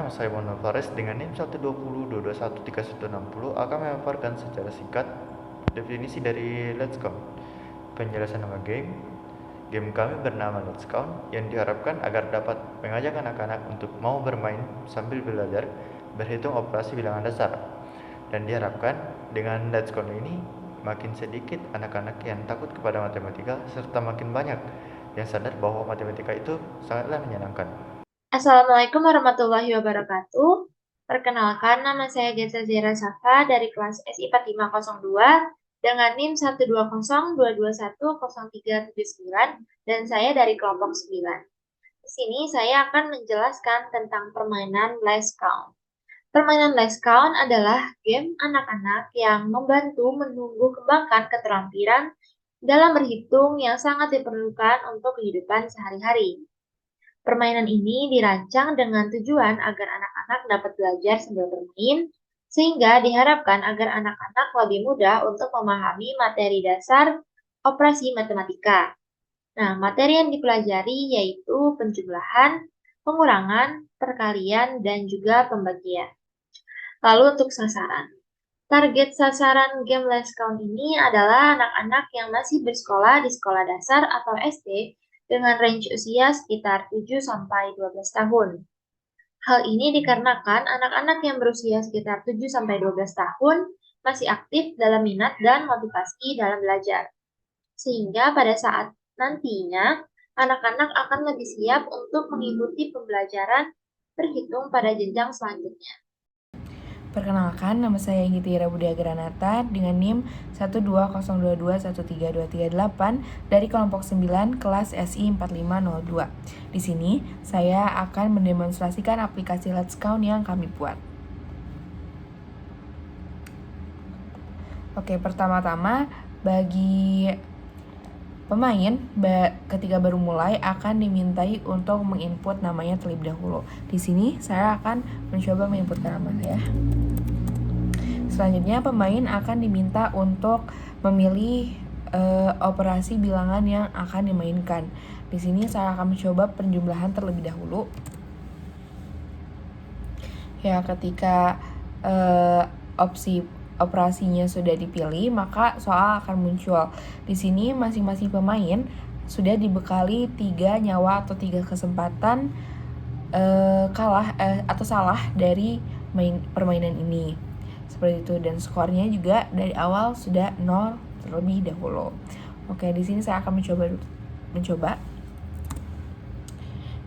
nama saya Mono Fares dengan NIM 12022213160 akan memaparkan secara singkat definisi dari Let's Count. Penjelasan nama game. Game kami bernama Let's Count yang diharapkan agar dapat mengajak anak-anak untuk mau bermain sambil belajar berhitung operasi bilangan dasar. Dan diharapkan dengan Let's Count ini makin sedikit anak-anak yang takut kepada matematika serta makin banyak yang sadar bahwa matematika itu sangatlah menyenangkan. Assalamualaikum warahmatullahi wabarakatuh. Perkenalkan, nama saya Gesa Zera Safa dari kelas SI 4502 dengan NIM 12022210379 dan saya dari kelompok 9. Di sini saya akan menjelaskan tentang permainan Let's Count. Permainan Let's Count adalah game anak-anak yang membantu menumbuh kembangkan keterampilan dalam berhitung yang sangat diperlukan untuk kehidupan sehari-hari. Permainan ini dirancang dengan tujuan agar anak-anak dapat belajar sambil bermain, sehingga diharapkan agar anak-anak lebih mudah untuk memahami materi dasar operasi matematika. Nah, materi yang dipelajari yaitu penjumlahan, pengurangan, perkalian, dan juga pembagian. Lalu untuk sasaran. Target sasaran game Let's Count ini adalah anak-anak yang masih bersekolah di sekolah dasar atau SD dengan range usia sekitar 7-12 tahun. Hal ini dikarenakan anak-anak yang berusia sekitar 7-12 tahun masih aktif dalam minat dan motivasi dalam belajar. Sehingga pada saat nantinya, anak-anak akan lebih siap untuk mengikuti pembelajaran berhitung pada jenjang selanjutnya. Perkenalkan, nama saya Inggitira Budia Granata dengan NIM 12021323238 dari kelompok 9 kelas SI 4502. Di sini, saya akan mendemonstrasikan aplikasi Let's Count yang kami buat. Oke, pertama-tama bagi pemain ketika baru mulai akan dimintai untuk menginput namanya terlebih dahulu. Di sini saya akan mencoba menginputkan nama saya. Selanjutnya pemain akan diminta untuk memilih operasi bilangan yang akan dimainkan. Di sini saya akan mencoba penjumlahan terlebih dahulu. Ya, ketika opsi operasinya sudah dipilih, maka soal akan muncul. Di sini masing-masing pemain sudah dibekali 3 nyawa atau 3 kesempatan kalah atau salah dari permainan ini. Seperti itu, dan skornya juga dari awal sudah 0 terlebih dahulu. Oke, di sini saya akan mencoba.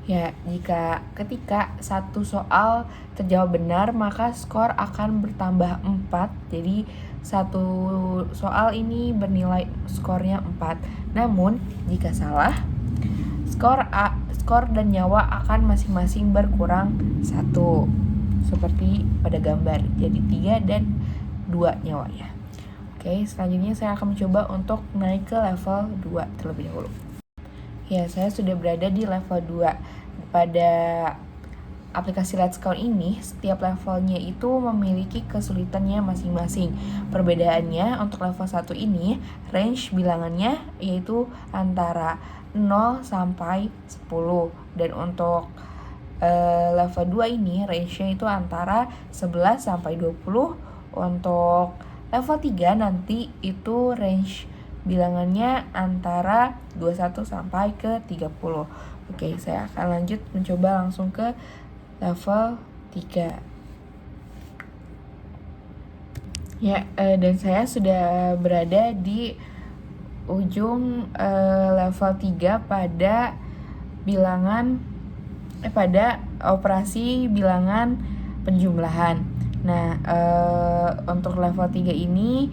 Ya, ketika satu soal terjawab benar, maka skor akan bertambah 4. Jadi satu soal ini bernilai skornya 4. Namun, jika salah, skor dan nyawa akan masing-masing berkurang 1. Seperti pada gambar. Jadi 3 dan 2 nyawa ya. Oke, selanjutnya saya akan mencoba untuk naik ke level 2 terlebih dahulu. Ya, saya sudah berada di level 2. Pada aplikasi Let's Count ini, setiap levelnya itu memiliki kesulitannya masing-masing. Perbedaannya untuk level 1 ini, range bilangannya yaitu antara 0 sampai 10. Dan untuk level 2 ini, range-nya itu antara 11 sampai 20. Untuk level 3 nanti itu range bilangannya antara 21 sampai ke 30. Oke, saya akan lanjut mencoba langsung ke level 3. Ya, dan saya sudah berada di ujung level 3 pada pada operasi bilangan penjumlahan. Nah, untuk level 3 ini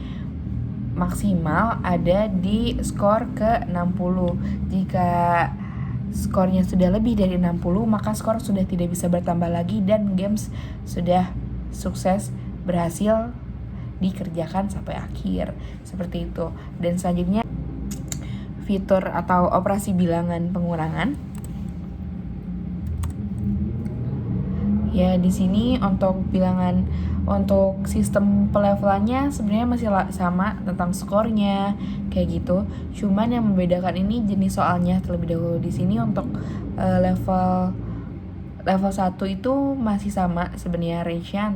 maksimal ada di skor ke 60. Jika skornya sudah lebih dari 60, maka skor sudah tidak bisa bertambah lagi dan games sudah sukses berhasil dikerjakan sampai akhir. Seperti itu. Dan selanjutnya fitur atau operasi bilangan pengurangan. Ya, di sini untuk sistem pelevelannya sebenarnya masih sama tentang skornya kayak gitu. Cuman yang membedakan ini jenis soalnya terlebih dahulu. Di sini untuk level level 1 itu masih sama sebenarnya, range-nya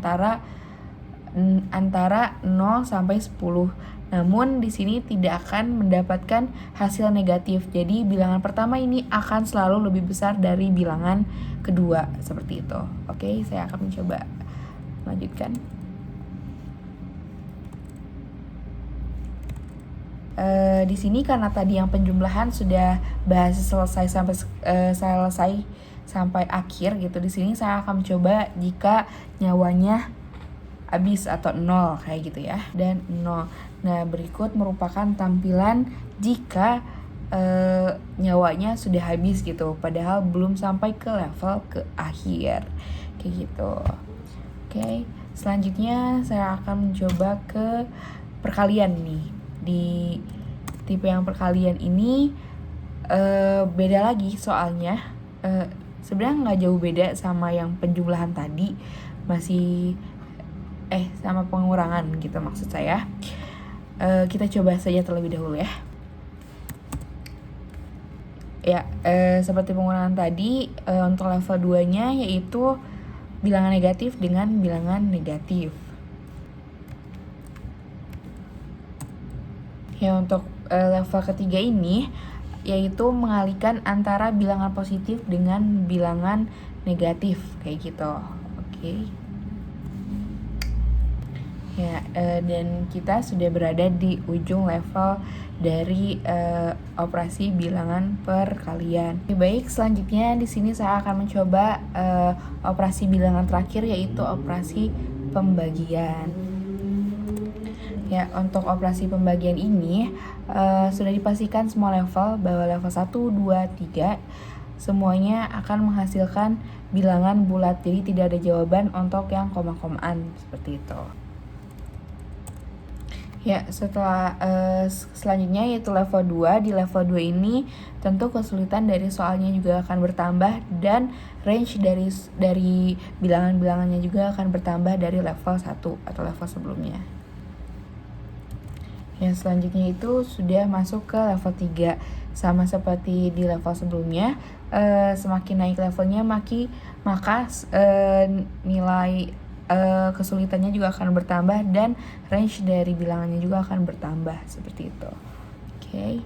antara 0 sampai 10. Namun di sini tidak akan mendapatkan hasil negatif. Jadi bilangan pertama ini akan selalu lebih besar dari bilangan kedua, seperti itu. Oke, saya akan mencoba lanjutkan. Di sini karena tadi yang penjumlahan sudah bahas selesai sampai akhir gitu. Di sini saya akan mencoba jika nyawanya habis atau 0 kayak gitu ya, dan 0. Nah, berikut merupakan tampilan jika nyawanya sudah habis gitu, padahal belum sampai ke level ke akhir kayak gitu. Oke, selanjutnya saya akan mencoba ke perkalian nih. Di tipe yang perkalian ini beda lagi soalnya. Sebenarnya nggak jauh beda sama yang penjumlahan tadi, masih sama pengurangan gitu maksud saya. Kita coba saja terlebih dahulu ya. Seperti pengurangan tadi, untuk level 2-nya yaitu bilangan negatif dengan bilangan negatif. Ya, untuk level ketiga ini yaitu mengalihkan antara bilangan positif dengan bilangan negatif kayak gitu. Oke. Ya, dan kita sudah berada di ujung level dari operasi bilangan perkalian. Baik, selanjutnya di sini saya akan mencoba operasi bilangan terakhir yaitu operasi pembagian. Ya, untuk operasi pembagian ini sudah dipastikan semua level bahwa level 1, 2, 3 semuanya akan menghasilkan bilangan bulat. Jadi tidak ada jawaban untuk yang koma-komaan seperti itu. Ya, setelah selanjutnya yaitu level 2. Di level 2 ini tentu kesulitan dari soalnya juga akan bertambah, dan range dari bilangan-bilangannya juga akan bertambah dari level 1 atau level sebelumnya. Yang selanjutnya itu sudah masuk ke level 3. Sama seperti di level sebelumnya, semakin naik levelnya maka nilai kesulitannya juga akan bertambah, dan range dari bilangannya juga akan bertambah seperti itu. Oke.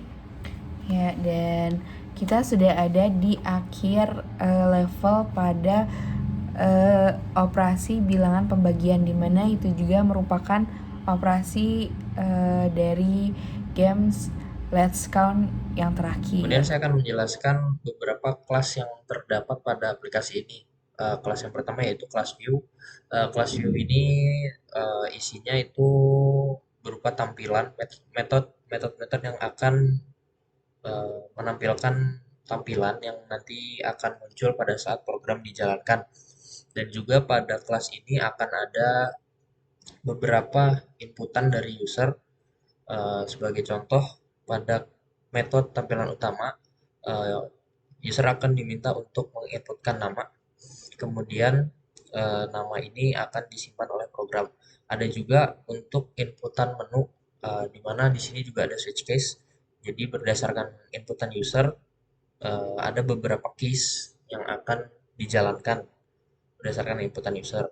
Ya, dan kita sudah ada di akhir level pada operasi bilangan pembagian, dimana itu juga merupakan operasi dari games Let's Count yang terakhir. Kemudian saya akan menjelaskan beberapa kelas yang terdapat pada aplikasi ini. Kelas yang pertama yaitu kelas view. Kelas view ini isinya itu berupa tampilan, metode yang akan menampilkan tampilan yang nanti akan muncul pada saat program dijalankan. Dan juga pada kelas ini akan ada beberapa inputan dari user. Sebagai contoh, pada metode tampilan utama, user akan diminta untuk menginputkan nama, kemudian nama ini akan disimpan oleh program. Ada juga untuk inputan menu, di mana di sini juga ada switch case. Jadi berdasarkan inputan user, ada beberapa case yang akan dijalankan berdasarkan inputan user.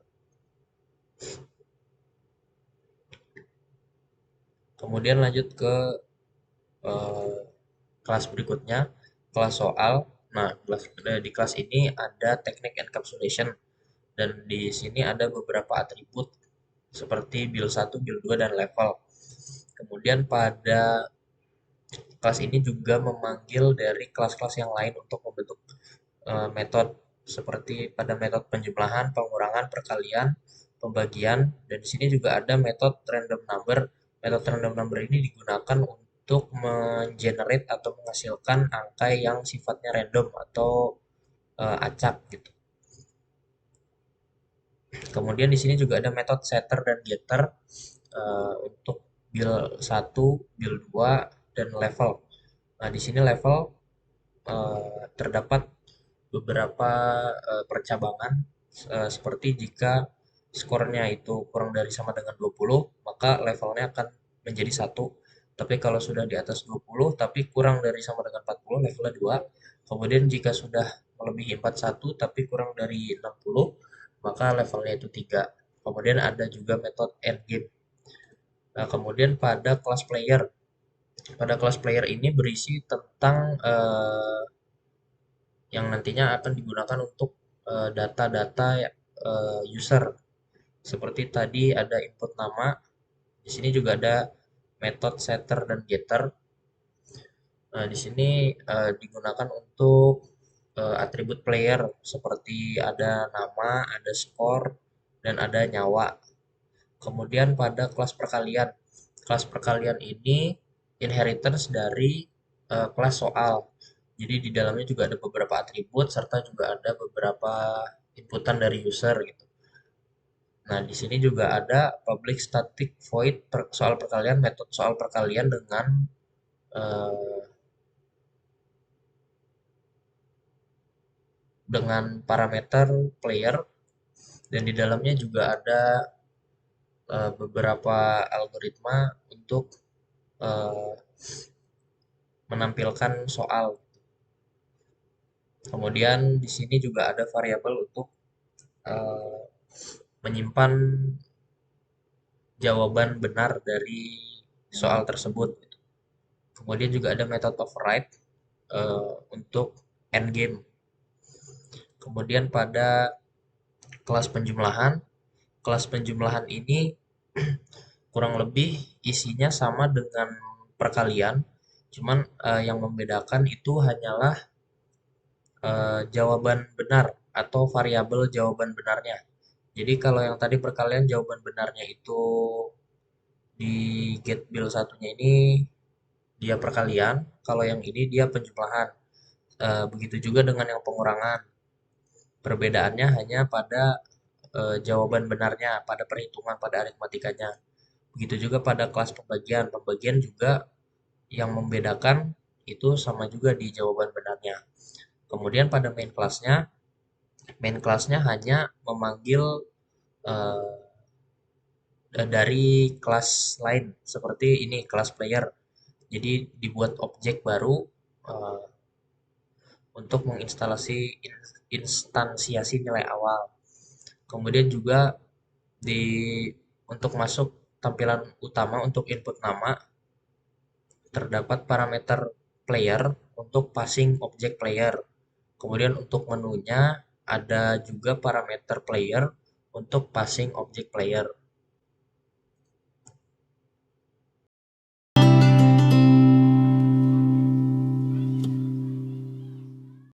Kemudian lanjut ke kelas berikutnya, kelas soal. Nah, di kelas ini ada teknik encapsulation, dan di sini ada beberapa atribut seperti build 1, build 2, dan level. Kemudian pada kelas ini juga memanggil dari kelas-kelas yang lain untuk membentuk metode, seperti pada metode penjumlahan, pengurangan, perkalian, pembagian, dan di sini juga ada metode random number. Metode random number ini digunakan untuk mengenerate atau menghasilkan angka yang sifatnya random atau acak gitu. Kemudian di sini juga ada metode setter dan getter untuk build 1, build 2, dan level. Nah, di sini level terdapat beberapa percabangan, seperti jika skornya itu kurang dari sama dengan 20, maka levelnya akan menjadi 1. Tapi kalau sudah di atas 20 tapi kurang dari sama dengan 40, levelnya 2. Kemudian jika sudah melebihi 41 tapi kurang dari 60, maka levelnya itu 3. Kemudian ada juga metode endgame. Nah, kemudian pada kelas player ini berisi tentang yang nantinya akan digunakan untuk data-data user. Seperti tadi ada input nama, di sini juga ada metode setter dan getter. Nah, di sini digunakan untuk atribut player seperti ada nama, ada skor, dan ada nyawa. Kemudian pada kelas perkalian ini inheritance dari kelas soal. Jadi di dalamnya juga ada beberapa atribut serta juga ada beberapa inputan dari user gitu. Nah, di sini juga ada public static void soal perkalian, metode soal perkalian eh, dengan parameter player, dan di dalamnya juga ada beberapa algoritma untuk eh, menampilkan soal. Kemudian di sini juga ada variabel untuk eh, menyimpan jawaban benar dari soal tersebut. Kemudian juga ada method override untuk endgame. Kemudian pada kelas penjumlahan ini kurang lebih isinya sama dengan perkalian, cuman yang membedakan itu hanyalah jawaban benar atau variabel jawaban benarnya. Jadi kalau yang tadi perkalian jawaban benarnya itu di get bill satunya ini dia perkalian, kalau yang ini dia penjumlahan. Begitu juga dengan yang pengurangan. Perbedaannya hanya pada jawaban benarnya, pada perhitungan, pada aritmatikanya. Begitu juga pada kelas pembagian. Pembagian juga yang membedakan itu sama juga di jawaban benarnya. Kemudian pada main kelasnya hanya memanggil eh, dari kelas lain seperti ini kelas player. Jadi dibuat objek baru eh, untuk instansiasi nilai awal. Kemudian juga di untuk masuk tampilan utama untuk input nama terdapat parameter player untuk passing objek player. Kemudian untuk menunya ada juga parameter player untuk passing objek player.